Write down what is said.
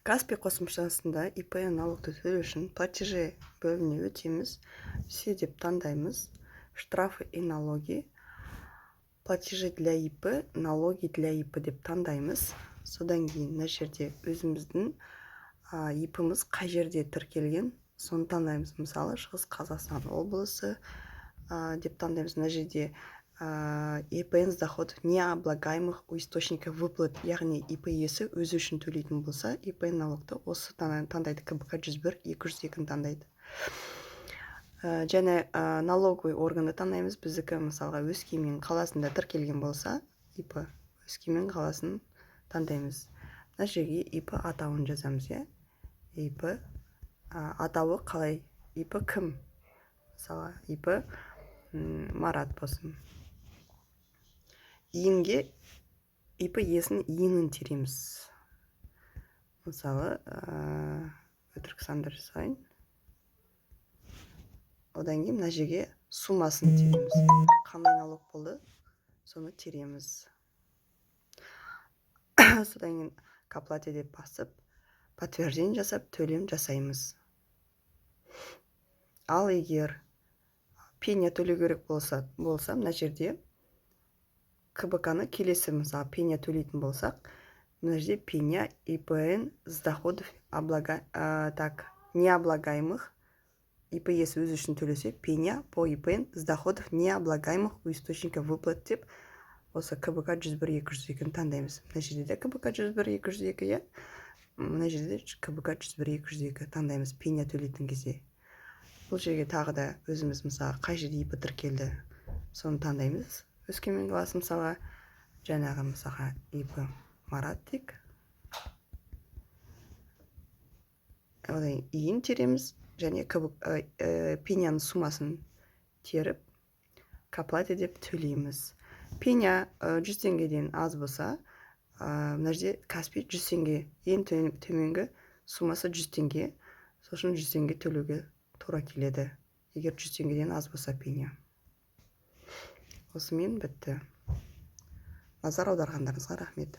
Каспий қосымшасында ИП налогты төлеу үшін платежи бөліміне өтеміз. Все деп таңдаймыз. Штрафы и налоги. Платежи для ИП, налоги для ИП деп таңдаймыз. Содан кейін мына жерде өзіміздің ИП-міз қай жерде тіркелген, соны таңдаймыз. Мысалы, Шығыс Қазақстан облысы деп таңдаймыз. Мына жерде ИП с доходов необлагаемых у источников выплат, яғни ИП иесі өзі үшін төлейтін болса, ИП налогты осы таңдайды. КБК 101-202 таңдайды. Және налоговый органды таңдаймыз. Біздікі мысалға Өскемен қаласында тіркелген болса, ИП Өскемен қаласын таңдаймыз. Мына жерге ИП атауын жазамыз, иә? ИП атауы қалай? ИП кім? Мысалы, ИП Марат болсын. Иінге ИП иесінің иінін тереміз. Мысалы, өтірік сандар жасайын. Одан кейін мына жерге суммасын тереміз. Қандай налог болды, соны тереміз. Содан кейін к оплате деп басып, подтверждение жасап, төлем жасаймыз. Ал егер пеня төлеу керек болса, мына жерде КБК-ны келесі, мысалы, пеня төлейтін болсақ, мына жерде пеня ИПН с доходов необлагаемых, ИП иесі өзі үшін төлесе, пеня по ИПН с доходов необлагаемых у источников выплат деп, осы КБК 101-202 таңдаймыз. Мына жерде де КБК 101-202, иә? Мына жерде КБК 101-202 таңдаймыз пеня төлейтін кезде. Бұл жерге тағы да өзіміз, мысалы, қай жерде ИП тіркелді, соны таңдаймыз. Өскемен қаласы, мысалға, жаңағы, мысалға, ИП Марат дек. Одан иін тереміз, және пеняның суммасын теріп, к оплате деп төлейміз. Пеня 100 теңгеден аз болса, мына жерде Каспий 100 теңге, ең төменгі суммасы 100 теңге, сосын 100 теңге төлеуге тура келеді, егер 100 теңгеден аз болса пеня. Осымен бітті. Назар аударғандарыңызға рахмет.